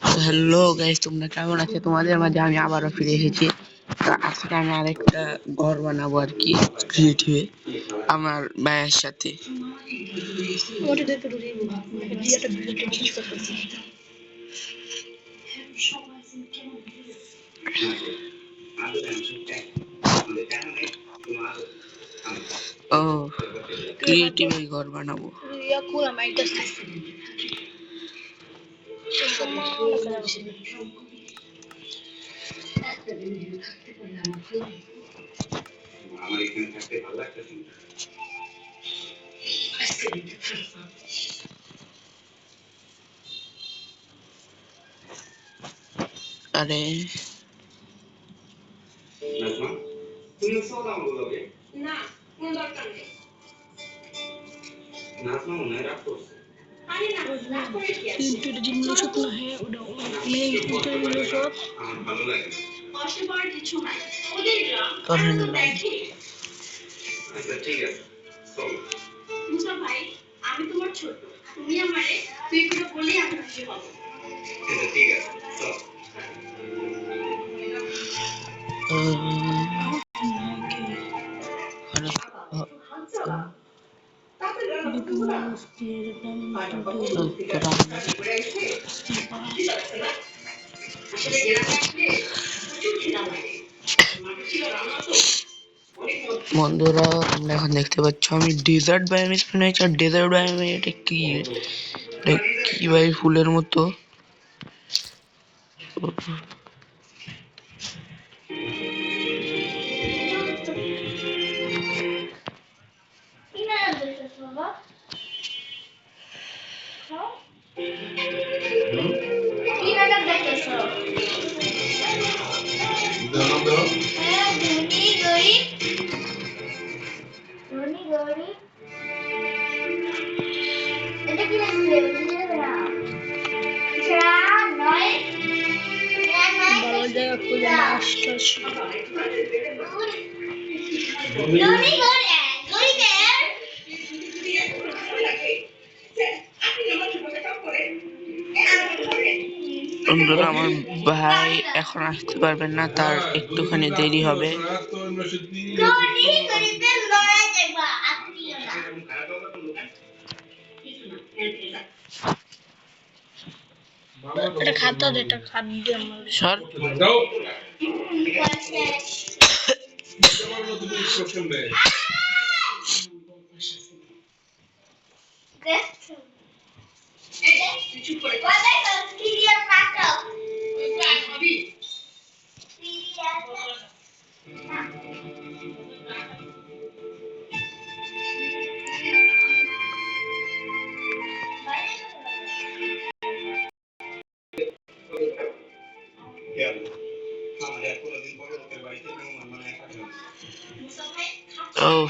তো hello guys, তোমরা কেমন আছো? তোমাদের মাঝে আমি আবারও ফিরে এসেছি। তো আজকে আমি আরেকটা ঘর বানাবো আর কি, ক্রিয়েটিভে আমার ভাইয়ের সাথে। ও ক্রিয়েটিভে ঘর বানাবো। আরে বন্ধুরা, তোমরা এখন দেখতে পাচ্ছ আমি ডেজার্ট বায়োমে বানিয়েছি। আর ডেজার্ট বায়োমে এটা কি ভাই, ফুলের মতো। বন্ধুরা, আমার ভাই এখন আসতে পারবেন না, তার একটুখানি দেরি হবে। Oh.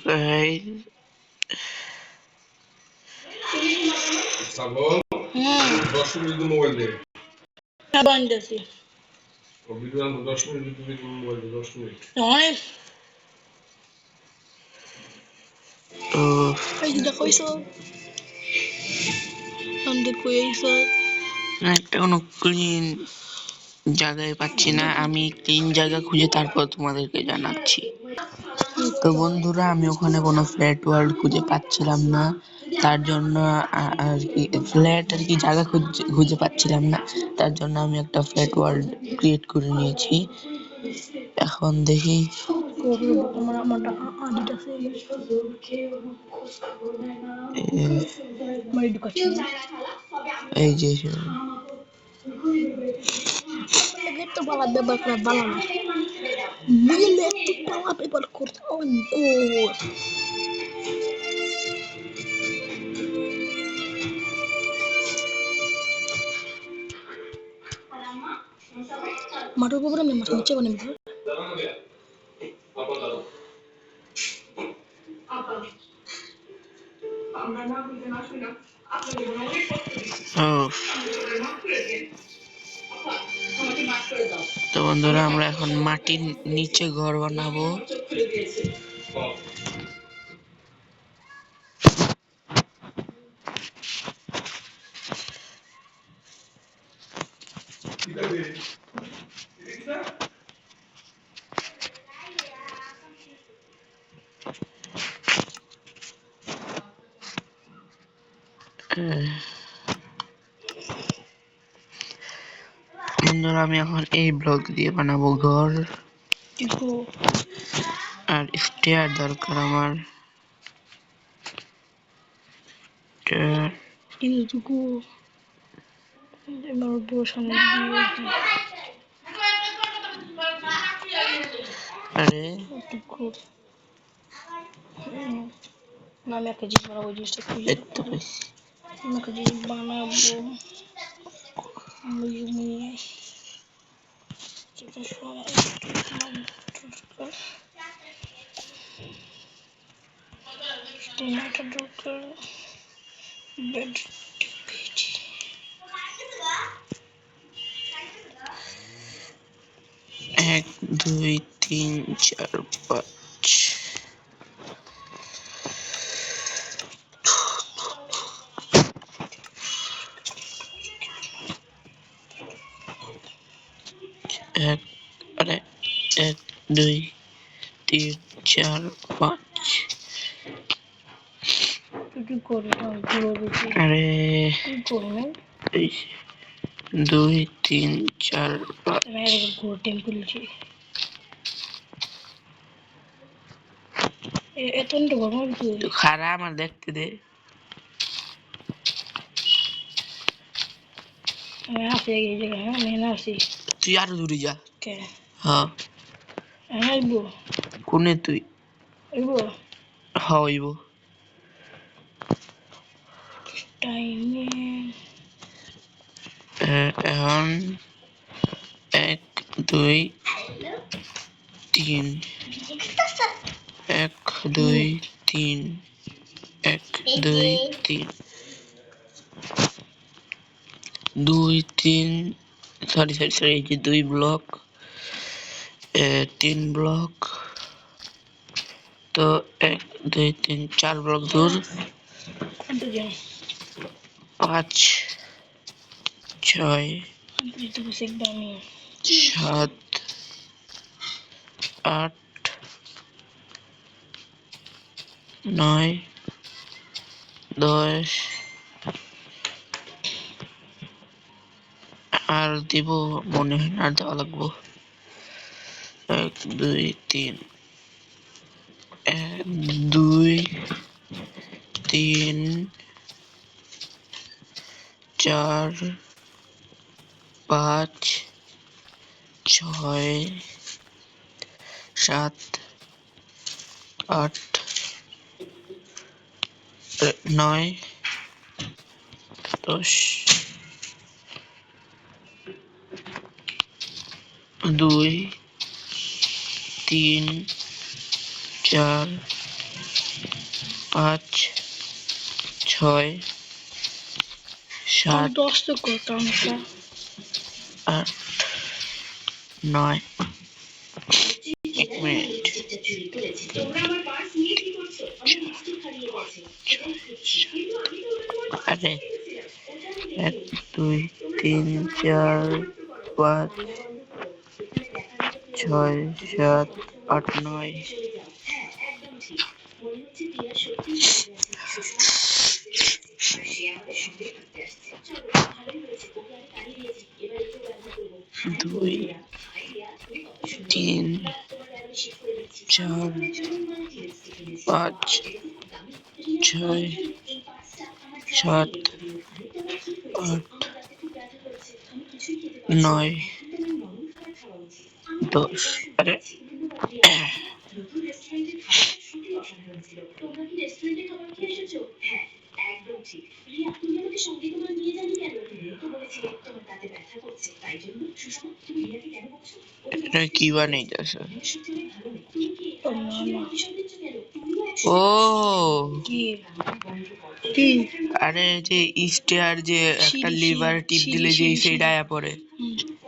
Guys, Sabon. 10 minute mobile দে। বন্ধ আছে। ও ভিডিও 10 মিনিট মোবাইল দে, 10 মিনিট। নয়। এই দেখো ইসো। একটা কোনো ক্লিন জায়গায় পাচ্ছি না। আমি ক্লিন জায়গা খুঁজে তারপর তোমাদেরকে জানাচ্ছি। তো বন্ধুরা, আমি ওখানে কোনো ফ্ল্যাট ওয়ার্ল্ড খুঁজে পাচ্ছিলাম না, তার জন্য আর কি ফ্ল্যাট আর কি জায়গা খুঁজে পাচ্ছিলাম না, তার জন্য আমি একটা ফ্ল্যাট ওয়ার্ল্ড ক্রিয়েট করে নিয়েছি। এখন দেখি এই যে তো বালা ব্যবহার করা বালা না, বুঝলে একটু বালা ব্যবহার করতে মাঠের উপর আমি মাঠের নিচে বানাবি। তো বন্ধুরা আমরা এখন মাটির নিচে ঘর বানাবো। বন্ধুরা আমি এখন এই ব্লক দিয়ে বানাবো ঘর, আর স্টেয়ার দরকার আমার। আরে আমি একটা জিনিস বানাবো, জিনিসটা খুঁজে আমি একটা জিনিস বানাবো। বেড 1 2 3 4 5 1 আরে 1 2 3 4 5 আরে 2 3 4 5 খারা আমার দেখতে দে। তুই আরো দূরে যা। হ্যাঁ কোনে তুই? হইব এখন 1 2 3 1 2 3 1 2 3 2 3 সরি এই যে 2 ব্লক 3 ব্লক, তো 1 2 3 4 ব্লক দূর 5 6 7 8 9 10 আর দিব মনে হয় না, আর দেওয়া লাগবো। 1 2 3 1 2 3 4 5 6 7 8 9 10 2 3 4 5 6 7 8 9 1 মিনিট আরে 1 2 3 4 5 6 7 8 9 7, 8, 9, 10। আরে এটা কি বানাইতেছে? ও কি কি আরে যে স্টার যে একটা লিভার টিপ দিলে যে সেইটা আয়া পড়ে।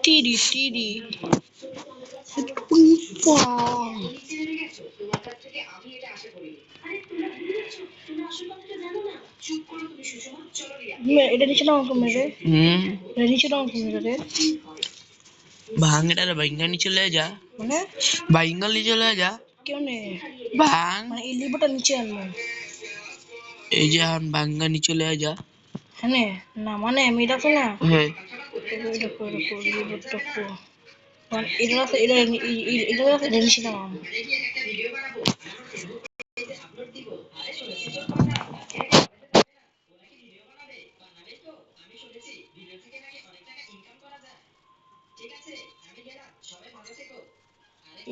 টিডি টিডি এটা নিচে নাও কমে রে এটা নিচে নাও কমে রে ভাঙটা রে ভাঙ্গানি চলে যা মানে ভাঙ্গালি চলে যা কেউ নেই ভাঙ মানে এই লিভারটা নিচে আনবো এই যে এখন ভাঙ্গানি চলে যা। হ্যাঁ না মানে আমি এটা তো না হ্যাঁ এটা কো লিভারটা কো মানে এটা আছে এটা আছে এটা নিচে নাও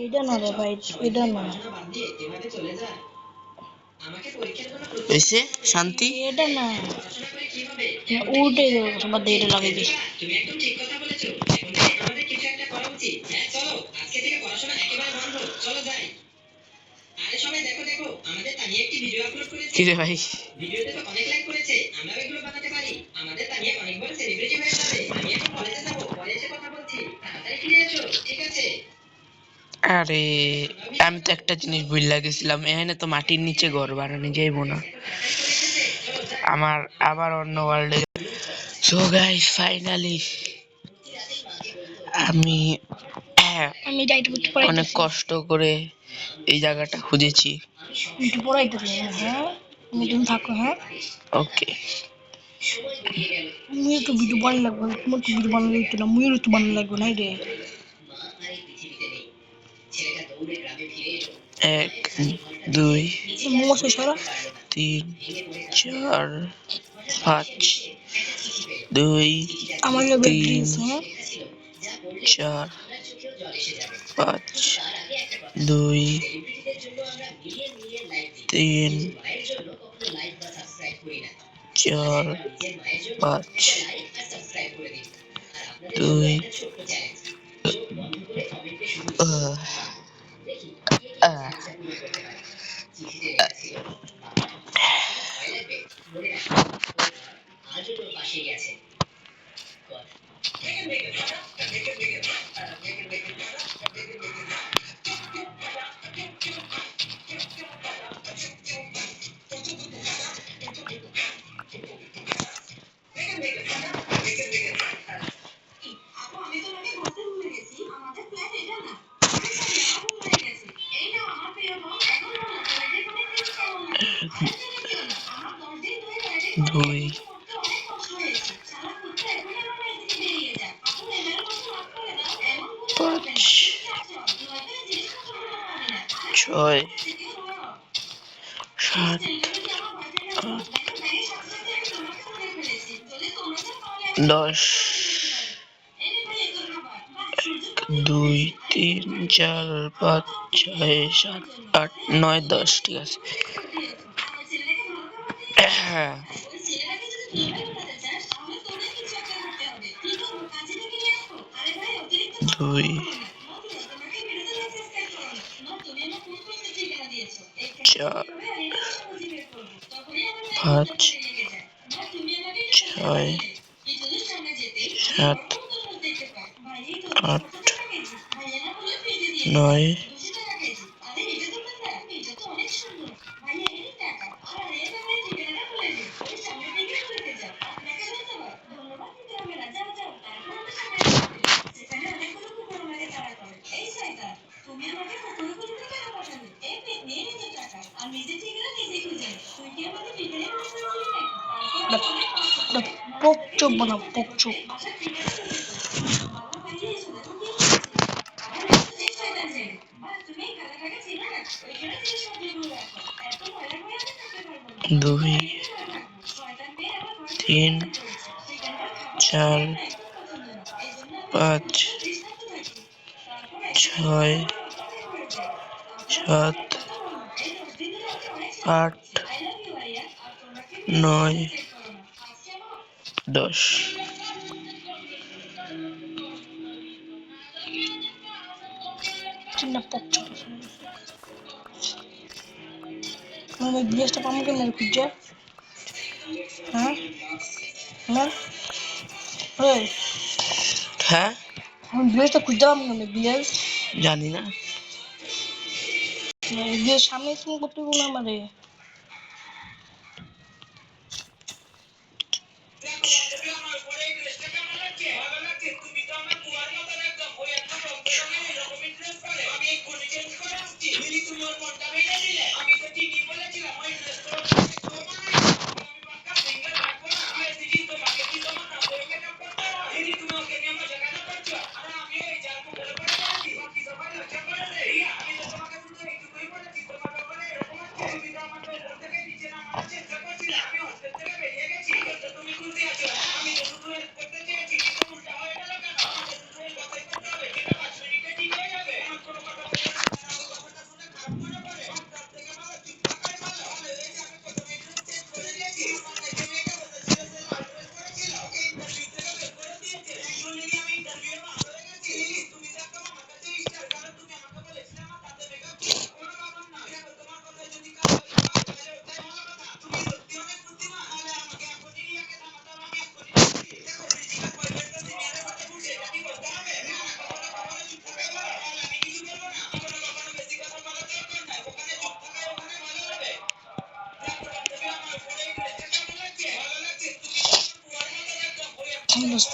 এটা না রে ভাই এটা না হয়েছে শান্তি এটা না উল্টে দেবো বাদ দিয়ে এটা লাগিয়ে দিই কি রে ভাই আরে আমি তো একটা জিনিস ভুল গেছিলাম, এখানে তো মাটির নিচে ঘর বানানো যাইবো না, আমার আবার অন্য ওয়ার্ল্ডে। সো গাইস ফাইনালি আমি আমি এটা একটু পড়াইতেছি অনেক কষ্ট করে এই জায়গাটা খুঁজেছি। একটু পড়াইতেছি হ্যাঁ তুমি থাকো হ্যাঁ ওকে মুই একটু ভিডিও বানাই লাগবে তোমার একটু ভিডিও বানালে একটু না মুইও একটু বানাই লাগবে না রে 1 2 মোমো সারা 3 4 5 2 আমার লোক 3 প্লিজ হ্যাঁ 4 5 2 3 4 5 2 2 5 6 7 8 10 2 3 4 5 6 7 8 9 10 ঠিক আছে। হ্যাঁ 2 4 5 6 7 8 9 পোক চোপ বানাও পোক চোপ দুই 3 4 5 6 7 8 9 10 চিন্তা পড়ছো মানে বিএসটা পাবো কেমন খুঁজছে হ্যাঁ না ওই হ্যাঁ আমি বিএসটা খুঁজতে পাবো কেমন বিএস জানি না বিএস সামনে তুমি করতে বলো আমারে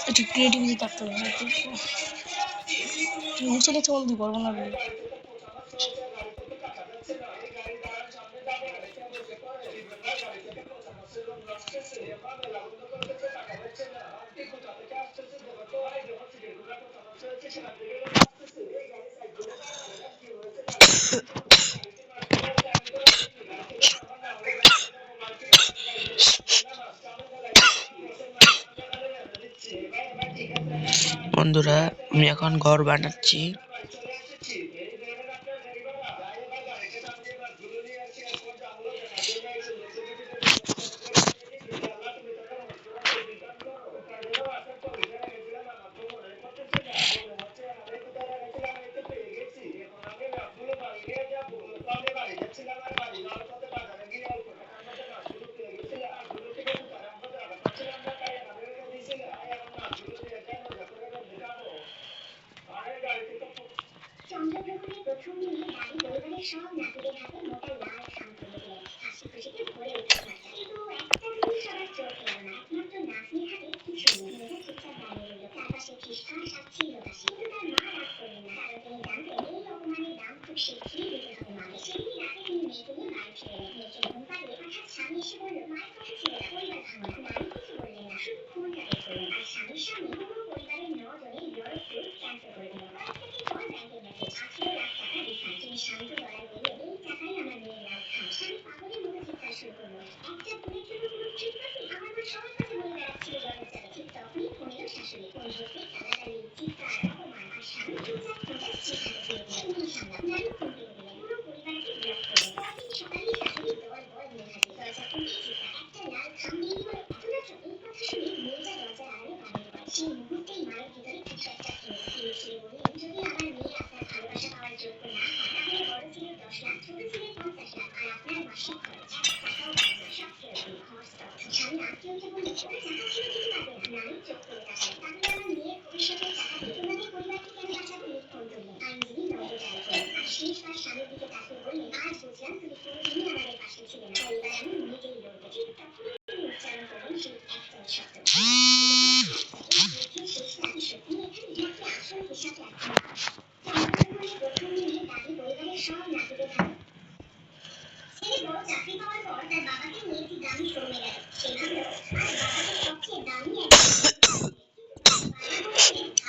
একটু ক্রিয়েটিভিটি থাকতে হবে না মুছে নিতে বলতে পারবো না বন্ধুরা আমি এখন ঘর বানাচ্ছি চন্দ্রগ্রহণের প্রথম দিনে দাদি পরিবারের সব নাতিদের হাতে মোটা লাল খাম তুলে দিলেন হাসি খুশিতে ভরে উঠল ঘরটা কিন্তু একটা জিনিস সবার চোখ এলো না একমাত্র নাতনির হাতে কিছু নেই মেয়েটা চুপচাপ দাঁড়িয়ে রইল চারপাশে ফিসফাস সাচ্ছিল হাসি কিন্তু তার মা রাগ করলেন না কারণ তিনি জানতেন এই অপমানের দাম খুব শীঘ্রই দিতে হবে মাকে সেদিন রাতে তিনি মেয়েকে নিয়ে বাড়ি ফিরে এলেন মেয়েকে ঘুম পাড়িয়ে হঠাৎ স্বামী এসে বলল মায়ের কথা ছিল না পরিবার ভাঙো না নানি কিছু বললেন না শুধু ফোনটা বের করলেন আর স্বামীর সামনে পুরো পরিবারের 9 জনের ব্লাড গ্রুপ ক্যান্সেল করে দিলেন কয়েক সেকেন্ড পর ব্যাংকের মেসেজ 18 লাখ টাকা রিফান্ড তিনি শান্ত গলায় বললেন এই টাকাই আমার মেয়ের লাইফ খাম স্বামী পাগলের মতো চিৎকার শুরু করলো একটা ভুলের জন্য পুরো ট্রিটমেন্ট আমার মা সবার কাছে বলে বেড়াচ্ছিল জন্মের চালে ঠিক তখনই ফোন এলো শাশুড়ি ফোন ধরতে কান্নাকাটি চিৎকার অপমান আর স্বামী চুপচাপ ফোনটা স্ত্রীর হাতে দিয়ে দিলেন তুমি সামলাও নানি ফোন কেটে দিলেন পুরো পরিবারকে ব্লক করলেন পরদিন সকালেই শাশুড়ি দল বল নিয়ে হাজির দরজা খুলতে চিৎকার একটা লাল খাম নিয়ে হলো এত মাত্র এই কথা শুনে মেয়েটা দরজার আড়ালে দাঁড়িয়ে পড়ে সেই মুহূর্তেই মায়ের ভিতরে কিছু একটা থেমে ধীরে ধীরে বললেন যদি আমার মেয়ে আপনার ভালোবাসা পাওয়ার যোগ্য না হয় তাহলে বড় ছেলের 10 লাখ ছোট ছেলের 50 লাখ আর আপনার মাসিক খরচ 1 টাকাও বাঁচবে না সব ফেরত দিন হস্তস্থ স্বামী আত্মীয়কে বললেন ওরা টাকা ফেরত দিতে পারবে না নানি চোখ করে তাকালেন তাহলে আমার মেয়ের ভবিষ্যতের টাকা দিয়ে তোমাদের পরিবারকে কেন বাঁচাবো এই ফোন তুললেন আইনজীবী নম্র জারি করলেন আর শেষবার স্বামীর দিকে তাকিয়ে বললেন আজ বুঝলাম তুমি কোনোদিনই আমাদের পাশে ছিলে না এবার আমি নিজেই লড়বো ঠিক তখনই তিনি উচ্চারণ করলেন সেই একটাই শব্দ শেষ নাকি সত্যি এখানে নাকি আসল হিসাব রাখতে হবে চন্দ্রগ্রহণের প্রথম দিনে দাদি পরিবারের সব নাতিদের হাতে ছেলে বড় চাকরি পাওয়ার পর তার বাবাকে নিয়ে একটি দামি শোরুমে গেল সে ভাবল আজ বাবাকে সবচেয়ে দামি এক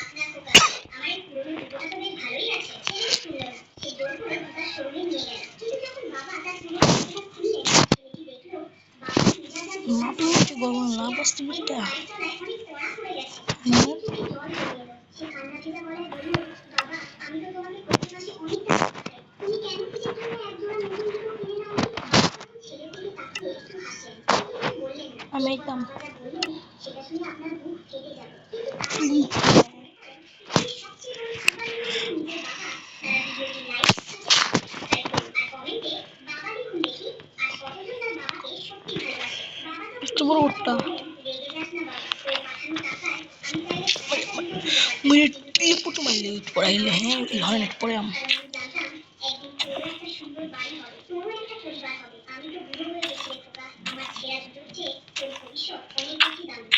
আপনার খোকা আমার এই পুরনো জুতোটা তো বেশ ভালোই আছে ছেলেটা শুনল না সে জোর করে জুতার শোরুমে নিয়ে গেল কিন্তু যখন বাবা তার পুরনো জুতোটা খুললেন ছেলেটি দেখলো বাবার ভিজা নাটক হচ্ছে গরম না বস্তি বিটা তলায় অনেক পড়া পড়ে গেছে। হুম চোখে জল চলে এলো। সে কান্না ভেজা গলায় বলল, বাবা, আমি তো তোমাকে প্রতি মাসে অনেক টাকা পাঠাই। তুমি কেন নিজের জন্য এক জোড়া নতুন জুতো কিনে নাওনি? বাবা তখন ছেলের দিকে তাকিয়ে একটু হাসলেন, কিন্তু কিছু বললেন না। আমি এরপর একদম দরজা বললেন, সেটা শুনে আপনার বুক ফেটে যাবে, কিন্তু তার প্রিন্ট চেয়ে আপনি মনে করেন পৃথিবীর সবচেয়ে বড় সুপারহিরো হলো নিজের বাবা। ভিডিওটি লাইক, সাবস্ক্রাইব করুন আর কমেন্টে বাবা লিখুন দেখি। আর কতজন তার বাবাকে সত্যি ভালোবাসে। বাবা তখন একটু বড় হেসে ওটা বললেন, রেগে যাস না বাবা, তোর পাঠানো টাকায় আমি চাইলে 1টা জুতো কিনতে পারতাম, মুই কিন্তু তোর এই জন্য পুটু আমি মারলে একটা পড়াইলে জুতো হ্যাঁ এই কিনতে হয় না পারবো পড়ে না। কারণ আমি জানতাম একদিন তোরও একটা সুন্দর বাড়ি হবে, তোরও একটা পরিবার হবে। আমি তো বুড়ো হয়ে গেছি রে খোকা, আমার ছেঁড়া জুতোর চেয়ে তোর ভবিষ্যৎ অনেক বেশি দামি।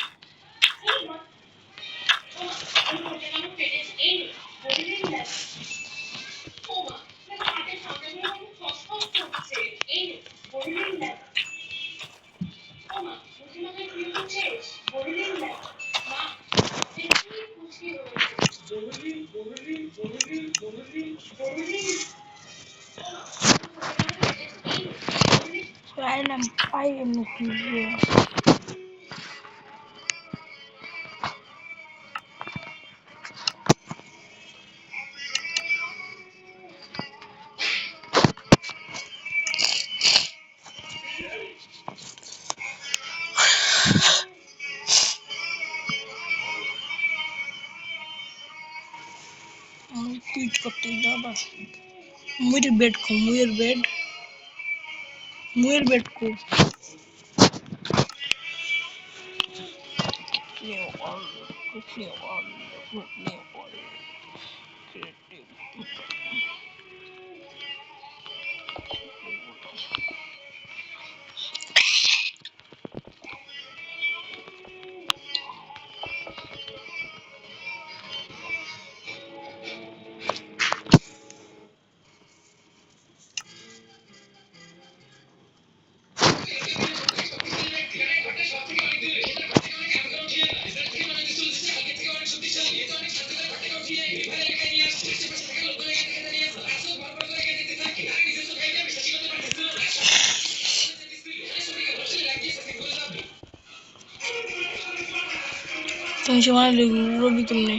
এরপর ওমা, ওই কোটটা কেমন ফেটেছে, এই নে, বলিলেন না। ওমা, দেখো হাতের সামনেগুলো কেমন খসখস করছে, এই নে, বলিলেন না। ওমা, বুঝি মাথায় ক্রিম দিচ্ছিস, বলিলেন না। মা, দেখি কুচকি হয়েছে, বলিলি, বলিলি, বলিলি, বলিলি, বলিলি। ওমা, কোটটা কেমন ফেটেছে, এই নে, বলিলি। আইলাম পাই এমনি খুঁজবে টুইট করতে দাদা মুইর বেড কো মুইর বেড কো New all, new all, new all, creative. তুমি সময় রবি কেমনে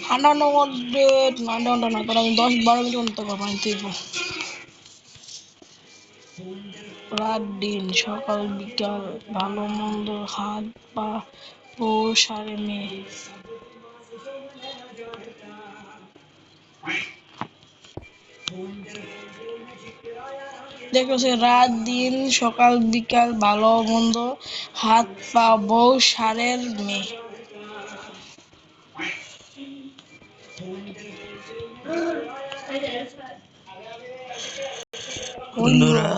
ঠান্ডা মধ্যে ঠান্ডা না তোর আমি 10-12 মিনিট অন্তত পানি দিব রাত দিন সকাল বিকাল ভালো মন্দ হাত পা ও সারে মেয়ে দেখো সে রাত দিন সকাল বিকাল ভালো মন্দ হাত পা বউ সারের মেয়ে হইব বন্ধুরা,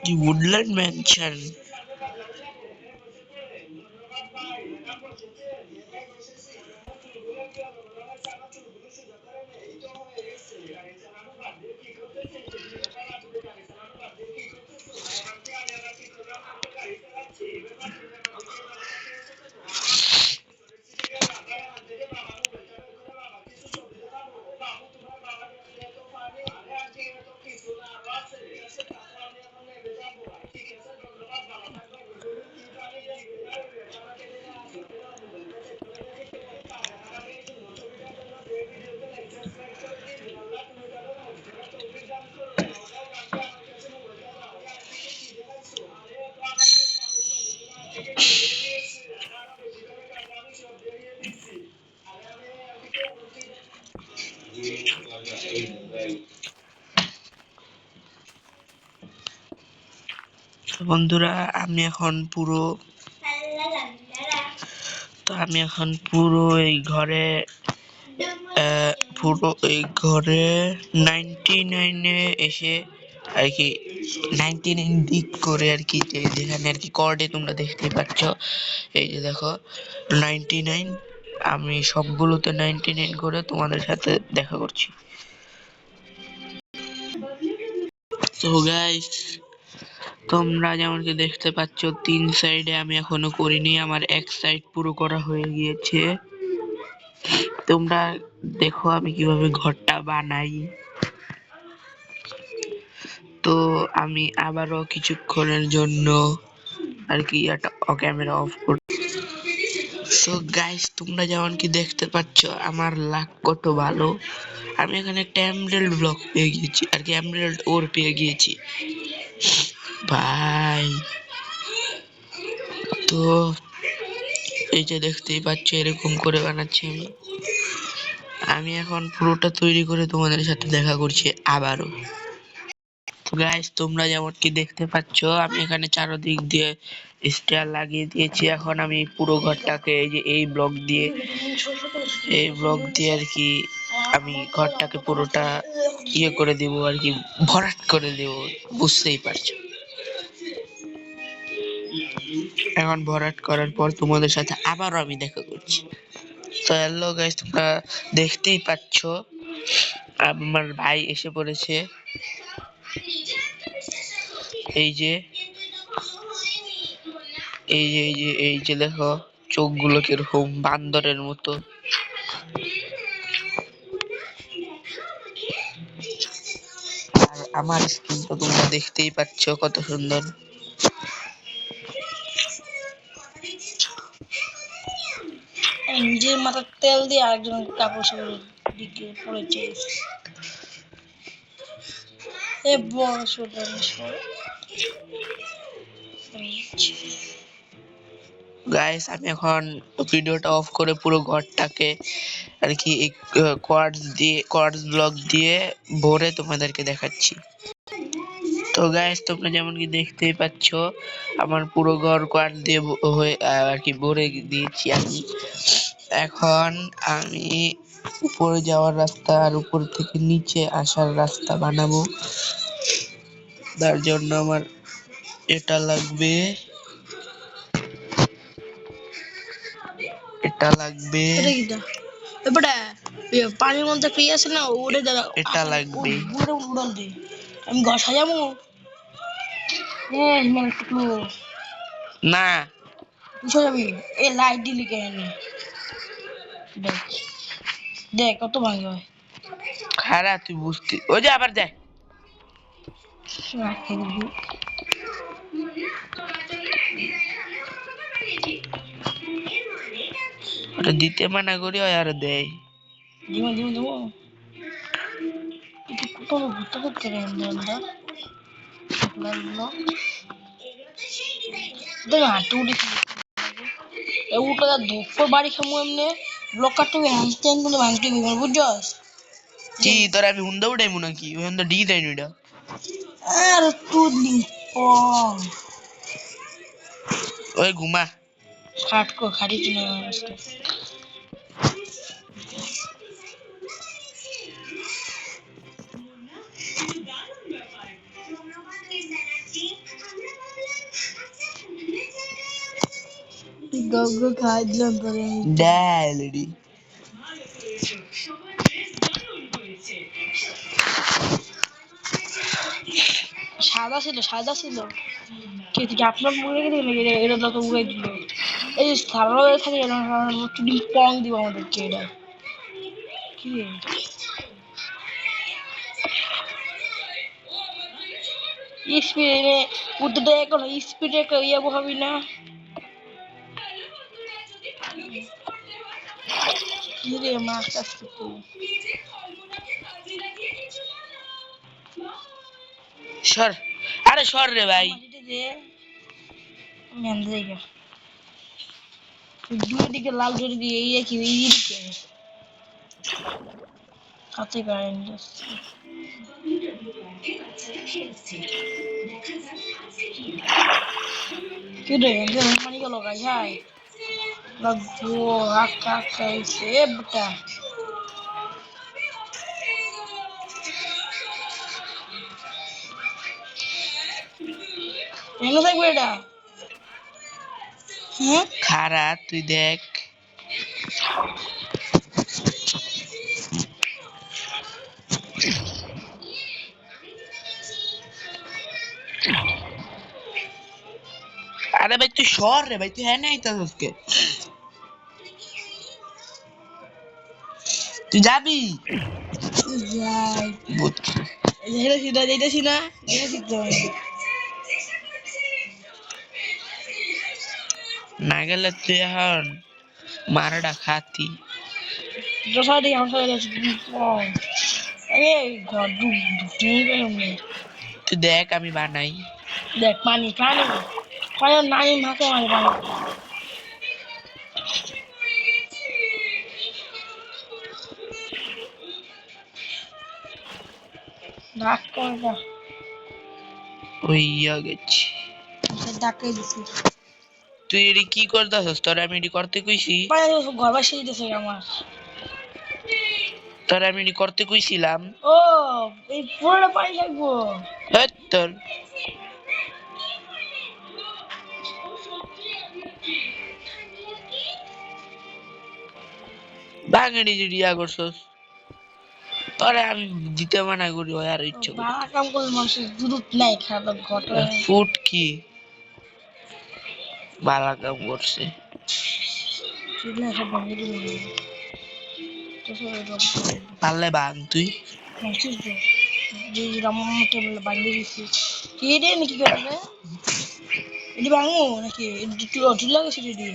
the Woodland Mansion বন্ধুরা, আমি এখন পুরো এই ঘরে পুরো এই ঘরে 99 এসে আর কি 99 দিক করে আর কি যেখানে আর কি কর্ডে তোমরা দেখতে পাচ্ছ এই যে দেখো 99 আমি সবগুলোতে 99 করে তোমাদের সাথে দেখা করছি। সো গাইস তোমরা যেমনকি দেখতে পাচ্ছ 3 সাইডে আমি এখনো করিনি, আমার এক সাইড পুরো করা হয়ে গিয়েছে। তোমরা দেখো আমি কিভাবে ঘরটা বানাই। তো আমি আবারও কিছুক্ষণের জন্য আর কি এটা ক্যামেরা অফ করব। সো গাইস, তোমরা যেমন কি দেখতে পাচ্ছ আমার লাক কত ভালো, আমি এখানে একটা এমরাল্ড ব্লক পেয়ে গিয়েছি আর কি, এমরাল্ড ওর পেয়ে গিয়েছি ভাই। তো এই যে দেখতেই পাচ্ছ এরকম করে বানাচ্ছি আমি। আমি এখন পুরোটা তৈরি করে তোমাদের সাথে দেখা করছি আবারও। তো গাইস, তোমরা যেমন কি দেখতে পাচ্ছ আমি এখানে চারদিক দিয়ে স্টার লাগিয়ে দিয়েছি। এখন আমি পুরো ঘরটাকে এই যে এই ব্লক দিয়ে আর কি আমি ঘরটাকে পুরোটা ইয়ে করে দিব আর কি, ভরাট করে দেব, বুঝতেই পারছো। এখন ভরাট করার পর তোমাদের সাথে আবারও আমি দেখা করছি। তো হ্যালো গাইস, তোমরা দেখতেই পাচ্ছ আমার ভাই এসে পড়েছে। এই যে এই যে দেখো চোখগুলো কিরকম বান্দরের মতো। আর আমার স্কিন তো তোমরা দেখতেই পাচ্ছ কত সুন্দর। নিজের মাথার তেল দিয়ে আরেকজন কাপড় সাপড় দিকে পড়েছে। এ বড় শোটান গাইস, আমি এখন ভিডিওটা অফ করে পুরো ঘরটাকে আর কি কোয়ার্টজ ব্লক দিয়ে ভরে তোমাদেরকে দেখাচ্ছি। তো গাইস, তোমরা যেমন কি দেখতেই পাচ্ছ আমার পুরো ঘর কোয়ার্টজ দিয়ে হয়ে আর কি ভরে দিয়েছি আমি। এখন আমি উপরে যাওয়ার রাস্তা আর উপর থেকে নিচে আসার রাস্তা বানাবো। তার জন্য আমার এটা লাগবে, এটা লাগবে, এটা কিটা এবারে পানির মধ্যে পেয়ে আছে না, উড়ে দাঁড়া এটা লাগবে। উড়াল দে, আমি ঘর সাজাবো। মানে টুকলো না বুঝে যাবি। এ লাইট দিলি কেন? দেখ দেখ কত ভাঙে হয়। খারাপ, তুই বুঝতে ওই যে আবার দেখ রাখে দিবি। ওটা দিতে মানা করি ওই আর দেয়। দিমো দিমো দিমো এটা কত ঘুরতে ঘুরতে আমরা লাগলো দেখ হাঁটু উঠেছি। উঠে ধূপ বাড়ি খামু এমনি ব্লক কাটতে হবে, হ্যান্ড কিন্তু ভাঙতে হবে, বুঝছস? কি তোর আমি হুন্ডা উঠাইমু নাকি? ওই হুন্ডা ডি দেয় এটা। আর তুই পং ওই ঘুমা। খাটকো খাটি কিনে আসতে গগো খাই দিলাম তোরে ড্যালেডি। সাদা ছিল কে থেকে আপনার মনে গেলে এটা তো উড়াই দিল। এই যে সারা হয়ে থাকে চুটি পং দিব আমাদেরকে এটা কি রে? স্পিডে উদ্যোগটা এখন স্পিডে ইয়ে হবি না কি রে মাছ কাছ সর, আরে সর রে ভাই। দুই দিকে লাল জড়ি দিয়ে এই কি এই দিকে কাছে কারেন্ট কি রে মানি গেল গাই হাই লাগবো আকা খাইছে বেটা এনে থাকবে এটা হ্যাঁ খারাপ, তুই দেখ। আরে ভাই তুই সর রে ভাই, তুই হ্যাঁ নাই তো আজকে তুই যাবি যাই বুঝছি। যাইতেছি না তো না গেলে তুই এখন মারাটা খাতি। দশটা দিকে আমার সাথে ঘর ঢুকতে তুই দেখ আমি বানাই। দেখ পানি পানি পানি নানি মাকে মারে পানি ডাক করে যা ওই গেছি। ডাকে দিছি তুই এটি কি করতেছস? তোর আমি এটি করতে কইছি? পানি ঘর বাসি দিতেছে আমার তোর আমি এটি করতে কইছিলাম? ও এই পুরোটা পানি থাকবো হেৎ তোর বাঙালি যে রিয়া করছস, তোরে আমি দিতে মানা করি, ওই আর ইচ্ছে করি। বাড়া কাম করলে মানুষের দুধ নাই খারাপ ঘটে ফুট কি বালা কাম করছে? চুলে সব ভেঙে দিল পারলে ভাঙ তুই। মাসিস তো যে রামকে বাঙ্গি দিছি কি রে নাকি করে রে এটি ভাঙো নাকি ঢিল লাগেছে রেডি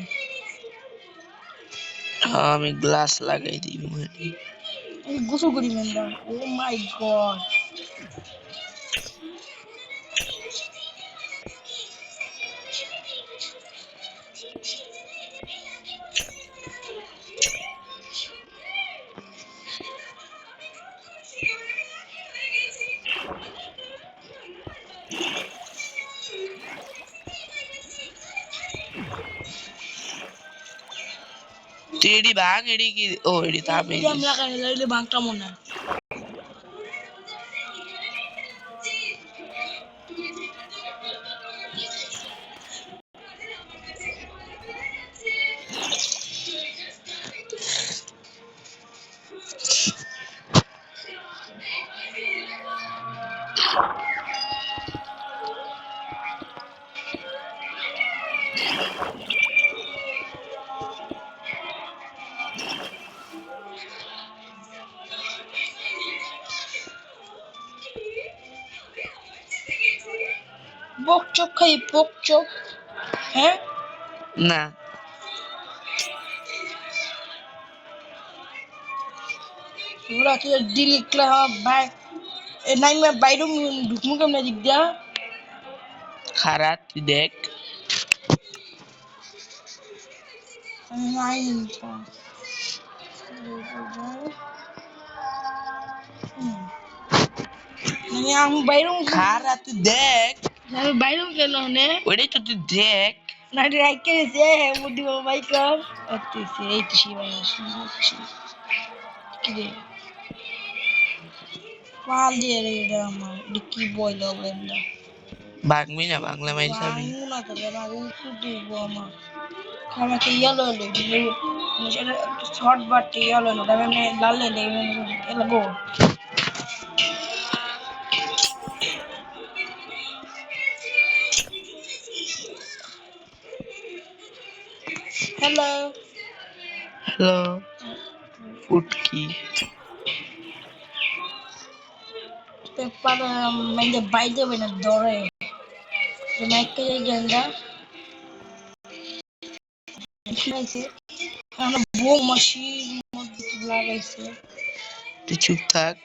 হ্যাঁ, আমি গ্লাস লাগাই দিব। আমি গোসল করি মেন্দা ও মাই গড তুই এটি ভাঙ, এটি কি? ও এটি থামে এই আমরা লাগাইলে বাংটা মনে বক চোখ খাই বক চোখ হ্যাঁ না। ওরা তুই ডিলিট লা বাই এ নাই মে বাইরু ঢুকমু কেমনে দিক দিয়া খারাপ তুই দেখ। নাই মানে আমি বাইরু খারাপ তুই দেখ, আমি বাইরু কেন নে ওইটাই তো তুই দেখ। না রাইকে সে মুদি বাই কর অতিসে এই তিসি বাই শুনছি কি রে পাল দিয়ে রে এটা আমার কি বইল বেন্দা ভাঙবি না, বাংলা মাইর খাবি। না তো না উঠু দিব আমার খামাকে ইয়ালো লে সেটা শর্ট বাট ইয়ালো না আমি লাল লে এলাগো হ্যালো হ্যালো ফুটকি। পেপার মানে বাইরে বেনা ধরে মাইকে গেন্দা খাইছে আমরা বউ মাসির মধ্যে লাগাইছে তুই চুপ থাক।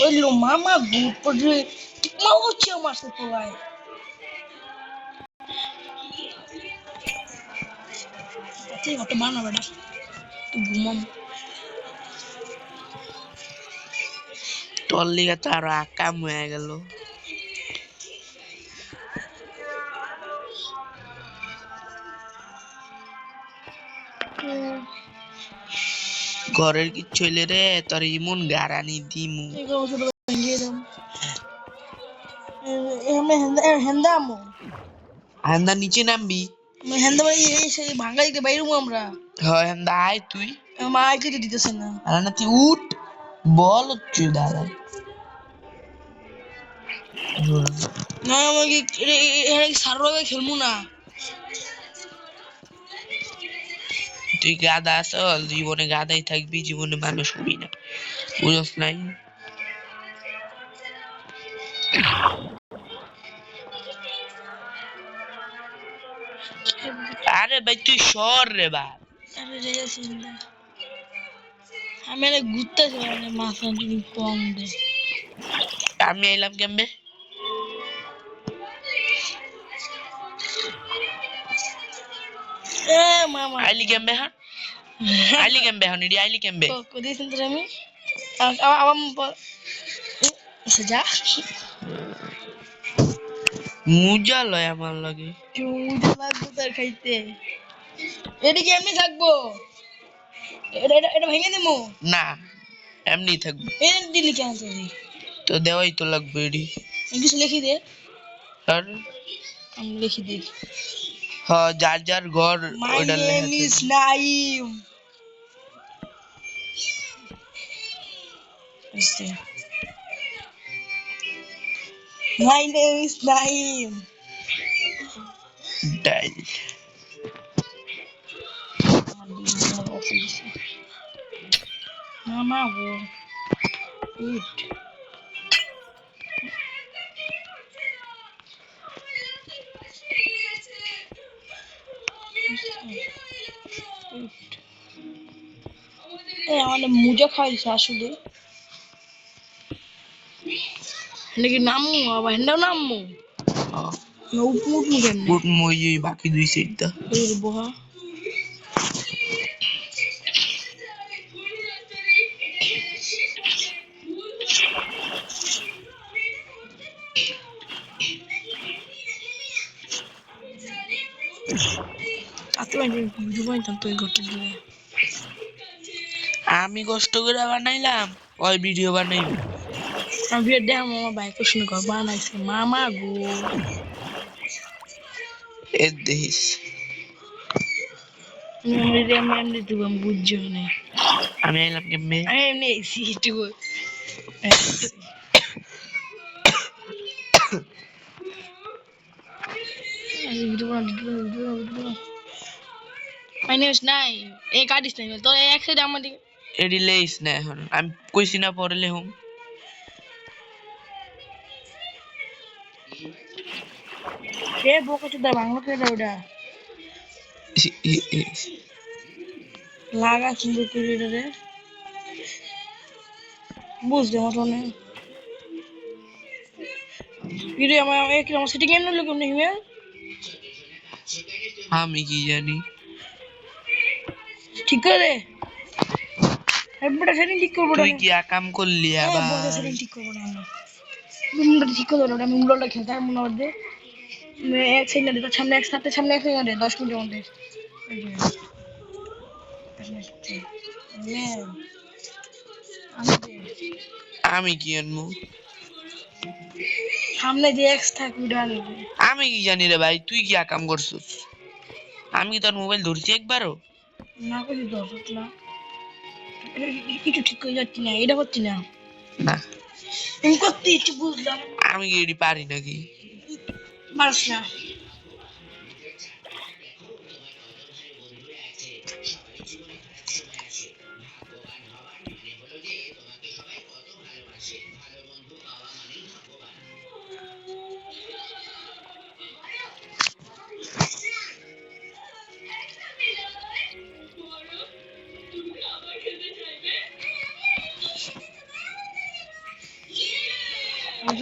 ওই লো মামা গুড পড়ে মা হচ্ছে আমার সাথে পড়ায় আচ্ছা কত বানা বেটা তুই ঘুমাম তোর লিগে তো আরো আকাম হয়ে গেল। ঘরের কিচ্ছু হইলে রে তোর ইমন গারানি দিমু। এগুলো শুধু ভেঙে দাম এমে হেন্দা আমো হান্দা নিচে নামবি। হেন্দা বাড়ি এই সেই ভাঙা দিতে বাইরুম আমরা হয় হান্দা আয় তুই। মা কেটে দিতেছে না আরে না তুই উঠ, বল হচ্ছে দাদা। না আমাকে এখানে সারভাবে খেলবো না। তুই গাদা আসল, জীবনে গাদাই থাকবি, জীবনে মানুষ হবি না, বুঝস নাই? আরে ভাই তুই সর রে বাপ। আরে রে চিন্তা আমি এনে ঘুরতেছি মানে মাথা তুমি কম দে। আমি এলাম কেমবে? এ মামা আইলি কেমবে? হ্যাঁ আইলি কেমবে? হন এডি আইলি কেমবে? কদি চিন্তা আমি আবার যা মুজা লয় আমার লাগে। চুমুজা লাগবো তার খাইতে। এদিকে এমনি থাকবো, এটা ভেঙে দেবো। না এমনি থাকবো। এই দিলি কেন তুই? তো দেওয়াই তো লাগবে এডি। কিছু লিখি দে, আর আমি লিখি দিই। হ যার যার ঘর মাই ওইটা লেখা নেম ইজ থাকবে। Naim. My name is Naim. ডাইল। মামা গো ইট আমাদের মুজা খাইছে আসলে নাকি নামু আবার হেন্দাও নামু উঠ কেমনে উঠ মই বাকি দুই সাইড দা। বহা আমি কষ্ট করে বানাইলাম, ওই ভিডিও বানাইবি। আমি ভিডিও দেখ মামা ভাই কোশ্চেন কর বানাইছে মামা গো এ দেখিস আমি এমনি দিব আমি বুঝছি না আমি আইলাম কেমবে? আমি এমনি এসি একটু নাই এই কাটিস নাই তো এক সাইড আমার দিকে এডি লেইস না এখন, আমি কইছি না পরে লেহুম। এ বোকা চোদা বাংলা করে দাও ওটা লাগা সুন্দর করে এটা রে বুঝতে মতনে ইরে আমার সেটিং এমন লোক নেই আমি কি জানি। ঠিক করে দে বড় সেটিং ঠিক করব তুই কি কাম করলি আবার? বড় সেটিং ঠিক করব না মুন্ডা ঠিক করে দাও আমি মুন্ডাটা খেলতে আর মনে হবে এক সেকেন্ড দে সামনে এক সাথে সামনে এক সেকেন্ড 10 মিনিটের মধ্যে আমি কি আনবো? সামনে যে এক্স থাকবে ওটা আনবে আমি কি জানি রে ভাই, তুই কি কাম করছিস? আমি কি তোর মোবাইল ধরছি একবারও? না কিছু দরকার না কিছু ঠিক করে যাচ্ছি না এটা হচ্ছে না না আমি করতে ইচ্ছে বুঝলাম আমি কি এডি পারি নাকি? পারস না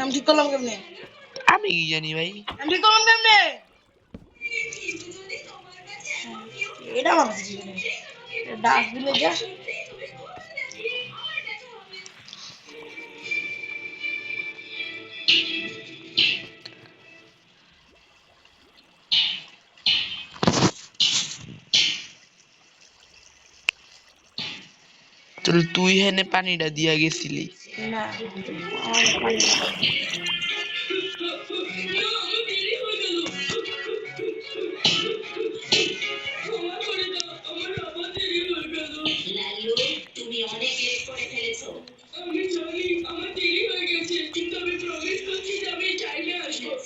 আমি ঠিক করলাম কেমনে আমি কি জানি ভাই। আমি ঠিক করলাম কেমনে এটা আমার কাছে ডাস্টবিনে যা তুই হেনে পানিটা দিয়া গেছিলি? না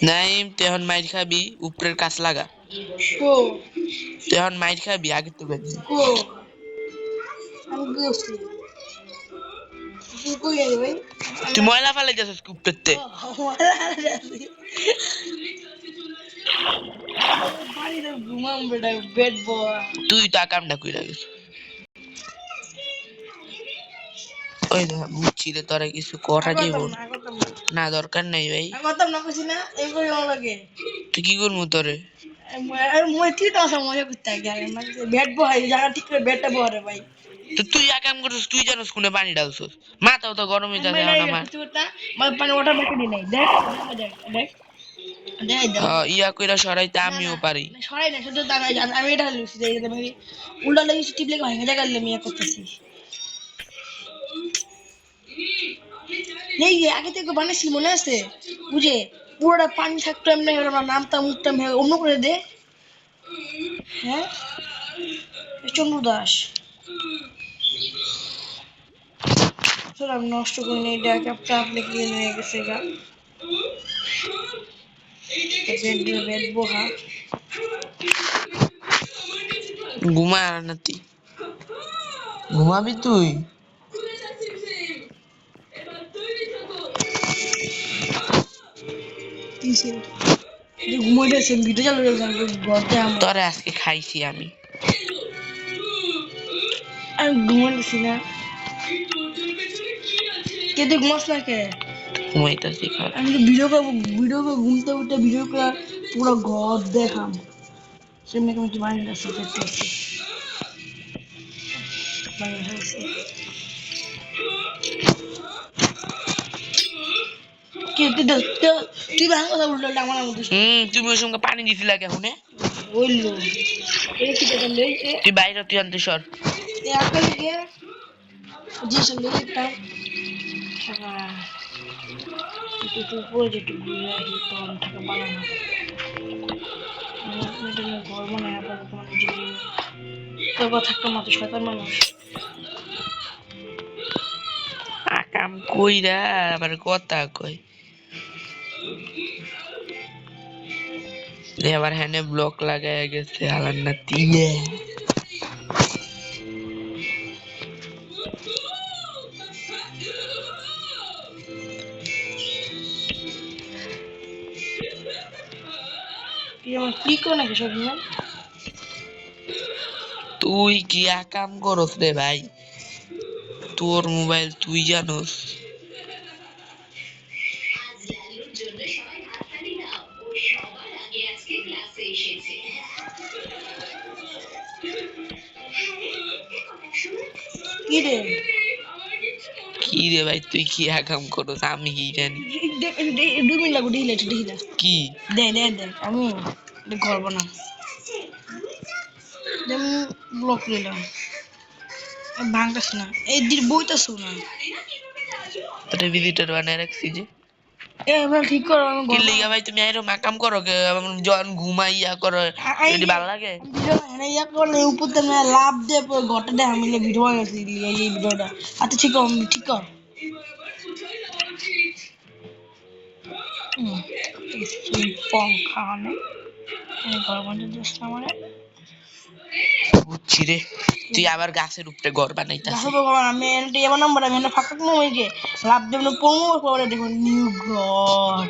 নাইম তেহন মাইর খাবি উপরের কাছ লাগা কো তেহন মাইর খাবি আগে তো বেশি কো আমি গেছি তুই কই গেলি ভাই তুই ময়লা ফেলে যাচ্ছিস কুপতেতে বাড়িতে ঘুমাম বেটা বেড বয় তুই তো কামটা কইরা গেছিস ওই দেখ বুঝছি রে তোরা কিছু করা যাব করতাম না না দরকার নাই ভাই আমি করতাম না কইছি না এই করে আমার লাগে তুই কি করবো তোরে মই ঠিক আছে মজা করতে আগে মানে বেড বয় জায়গা ঠিক করে বেডটা বয় রে ভাই তো তুই কাম করছিস তুই জানোস কোনে পানি ঢালছিস মাথাও তো গরম হয়ে যাচ্ছে এখন আমার কিছু করতে মানে পানি ওটা বেটে নি নাই দেখ দেখ দেখ দেখ দেখ ইয়া কইরা সরাইতে আমিও পারি সরাই না শুধু দাঁড়াই আমি এটা লুছি যে আমি উল্টা লাগি টিপলে ভাঙে জায়গা আমি করতেছি নেই আগে থেকে বানাইছি মনে আছে বুঝে পুরোটা পানি থাকতো এমনি আমরা নামতাম উঠতাম অন্য করে দে হ্যাঁ চন্দ্র দাস আমি নষ্ট করে নিই ড্যাকআপটা আপনি কিনে নিয়ে গেছে গা বেড বহা ঘুমা আর নাতি ঘুমাবি তুই ঘুমাইতেছেন ভিডিও চালু রেখেছেন গর্তে আমার তোরে আজকে খাইছি আমি ঘুমাইতেছি না কে তুই ঘুমাস না কে ঘুমাইতেছি খাওয়া আমি তো ভিডিও করে ঘুমতে উঠে ভিডিও করে পুরো ঘর দেখাম সে মেয়ে আমি মাইন্ড আছে করতেছি তুই ভাঙ কথা বললো আমার মধ্যে তুমি ওই সঙ্গে পানি দিছিলা কেমন বললো এই কি কথা লই তুই বাইরে তুই আনতে সর এ আকাল কে জিস লই তা itu gue jadi gue itu orang cakap banget itu mau gue mau nanya apa teman jadi gue থাকতাম না তো শয়তান মানুষ আকাম কইরা আবার কথা কই আবার হ্যানে ব্লক লাগায় গেছে হালার না দিয়ে কি করে নাকি সব না তুই কি আকাম করস রে ভাই তোর মোবাইল তুই জানোস কি রে কি রে ভাই তুই কি আকাম করস আমি কি জানি 2 মিনিট লাগবে ঢিলা কি দে আমি ঘর বানাম যেমন ব্লক নিলাম ভাঙতাস না এই দিন বইতাছ না তোরে ভিজিটর বানায় রাখছি যে এবার ঠিক করো আমি কি লিগা ভাই তুমি আইরো মাকাম করো কে জন ঘুমাইয়া করো এটি ভালো লাগে ভিডিও মানে ইয়া করলে উপর থেকে লাভ দিয়ে পুরো ঘরটা দিয়ে আমি ভিডিও বানাইছি এই ভিডিওটা আচ্ছা ঠিক কর পং খাওয়ানে ঘর বন্ধ দিস না মানে বুঝছি রে তুই আবার গাছের উপরে ঘর বানাইতাছিস গাছের উপর আমি এনটি এমন নাম্বার আমি এনে ফাঁকা কোনো হয়ে লাভ দেব না পড়বো পরে দেখো নিউ ঘর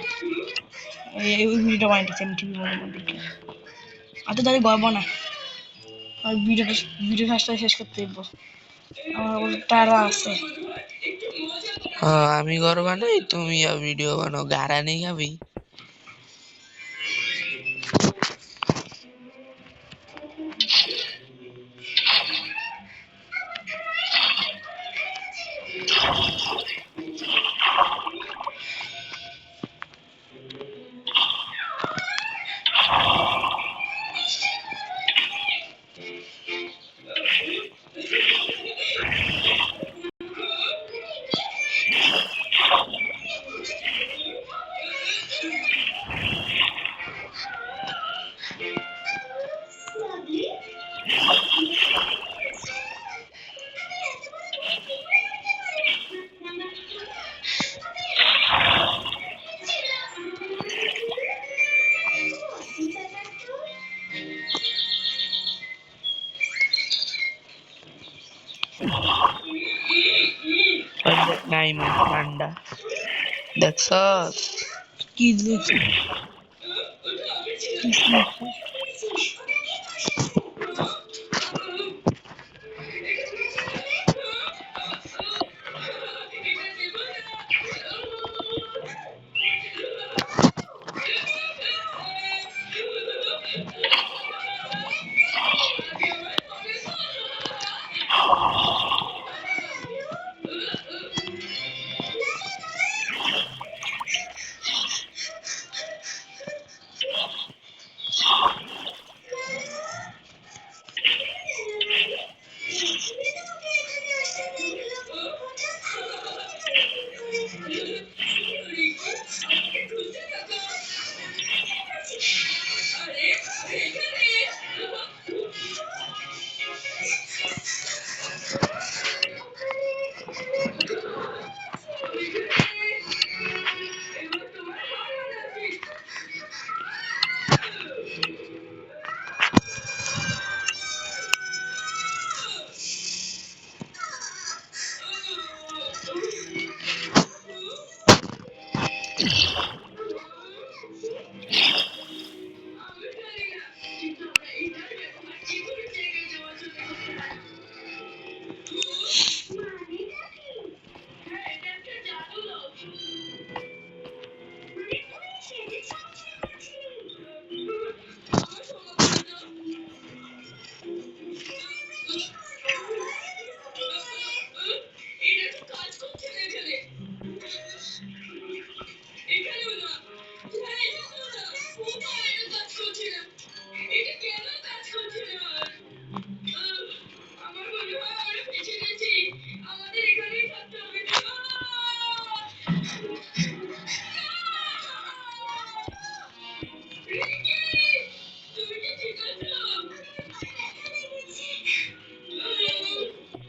এই ভিডিওটা বানাইতেছি আমি টিভি মধ্যে আচ্ছা তাহলে ঘর বানা আর ভিডিও ফার্স্টটা শেষ করতে দেব আমার তারা আছে আমি ঘর বানাই তুমি ভিডিও বানাও গাড়া নেই খাবি নাই মানে ঠান্ডা দেখছস কি দেখছি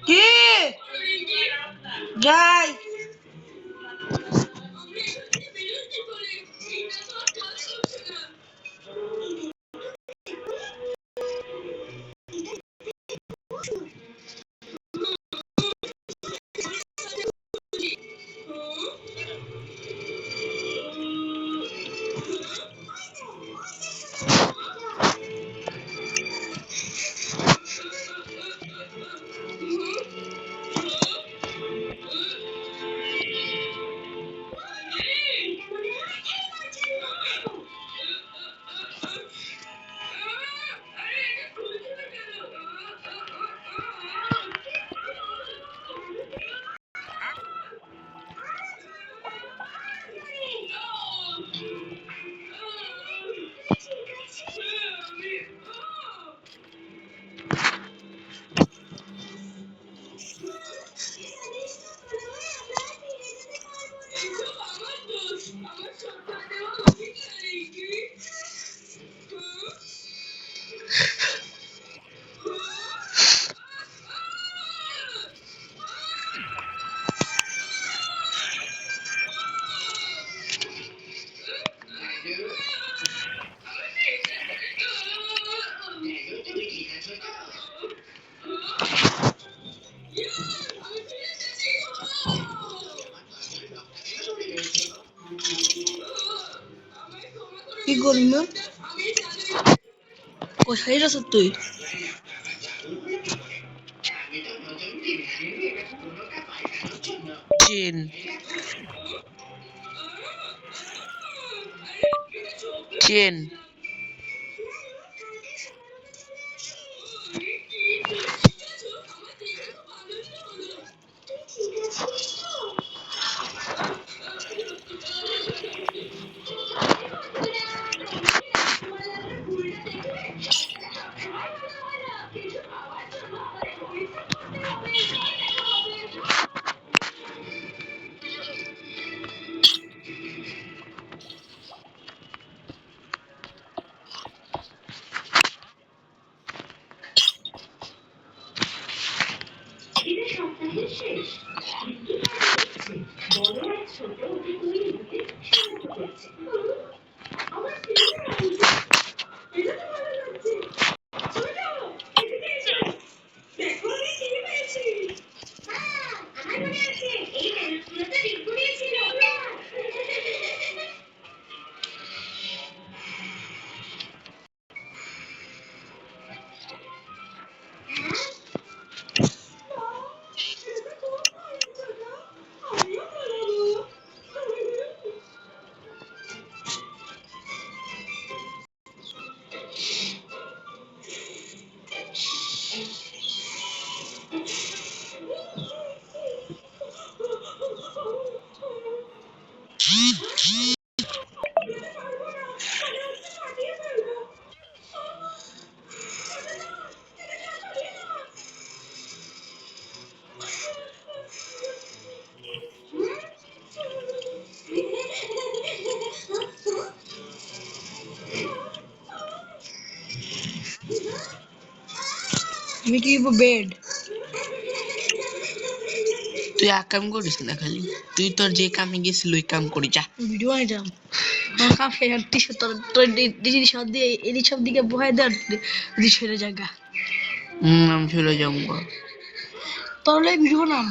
কি যাই কি করি না কোথায় যাচ্ছ তুই চেন চেন এটা সপ্তাহের শেষ কিন্তু বড় এক ছোট ওকে তৈরি হতে সাহায্য করছে আমার সিনেমা এটা তো ভালো লাগছে ছোট এদিকে এসো দেখো আমি কি পেয়েছি আমি কি বেড তুই এক কাম করিস না, খালি তুই তোর যে কামে গেছিল ওই কাম করি যা। ভিডিও বানাইতাম আমার কাপ শেষ আর টি-শার্ট তোর ডিজি সব দিয়ে এদিক সব দিকে বহাই দেওয়ার যদি সেরে জায়গা আমি চলে যাবো। তাহলে ভিডিও নাম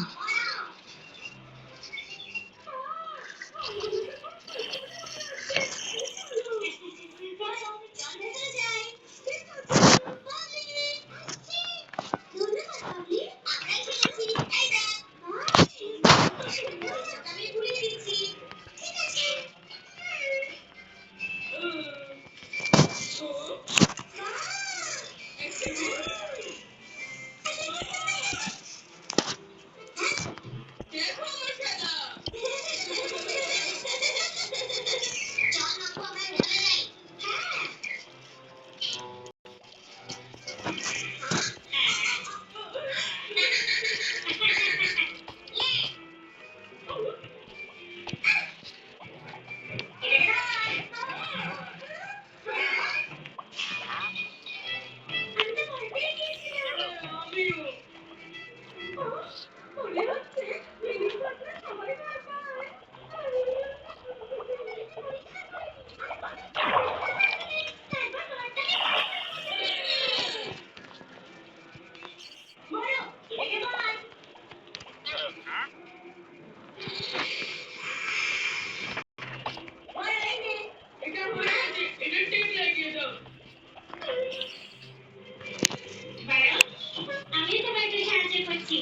আমি তোমাকে সাহায্য করছি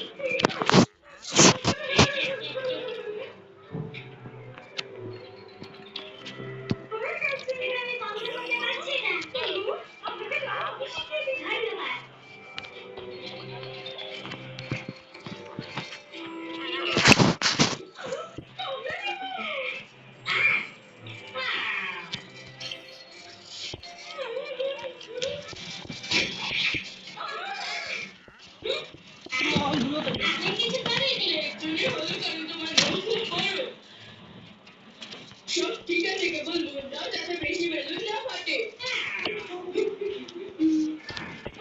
সব ঠিক আছে, কেবল নুন দাও যাতে বেশি বেলুন না ফাটে।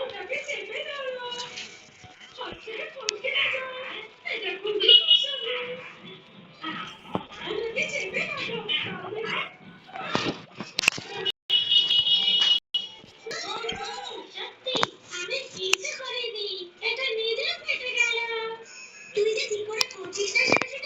ওটাকে চেপে ধরো, হচ্ছে ফটকে রাখো, এটা খুবই সহজ। ওটাকে চেপে ধরো, সত্যি আমি কিছু করিনি, এটা নিজে ফেটে গেল। তুই যে কি করে করছিস না সেটা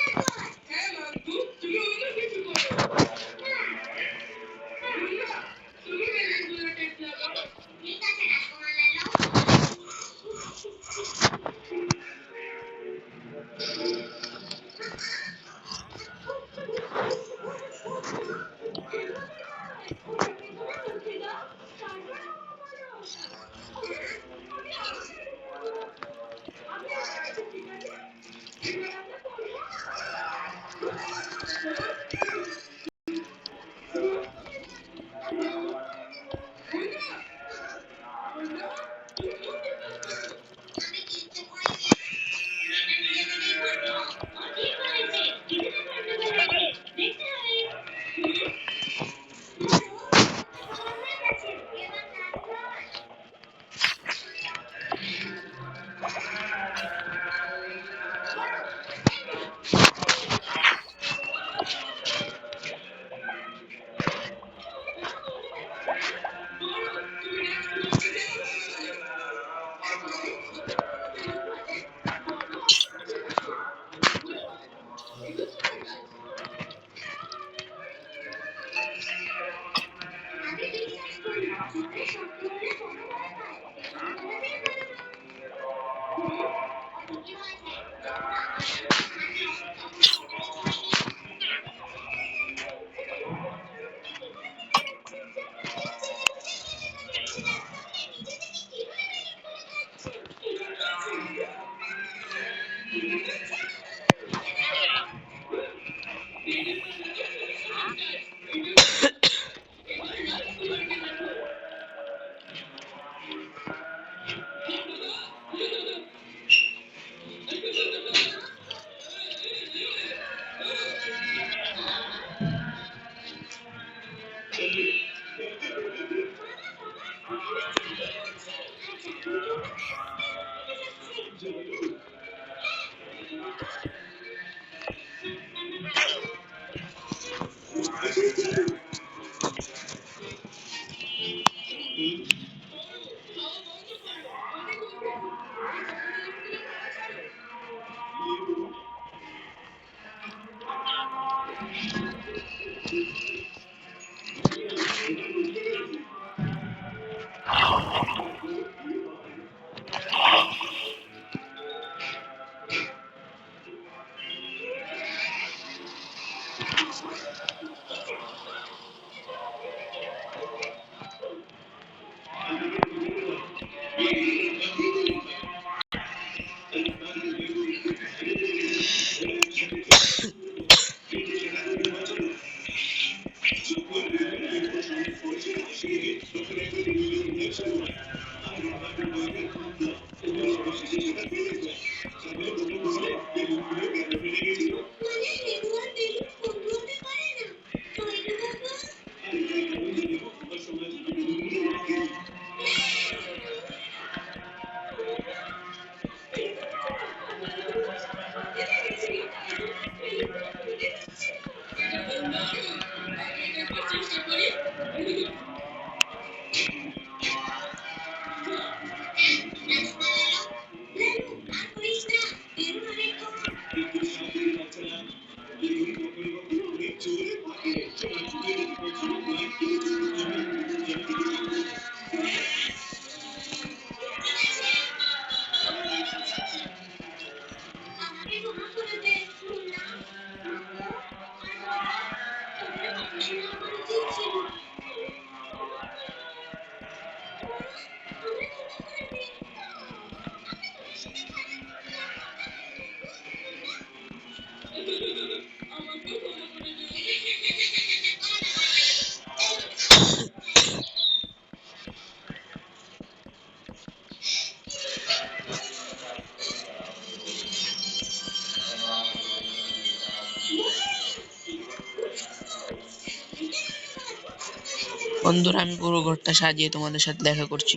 বন্ধুরা আমি পুরো ঘরটা সাজিয়ে তোমাদের সাথে দেখা করছি।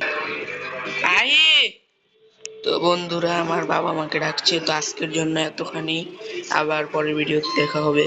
তো বন্ধুরা আমার বাবা মাকে ডাকছে, তো আজকের জন্য এতখানি, আবার পরের ভিডিওতে দেখা হবে।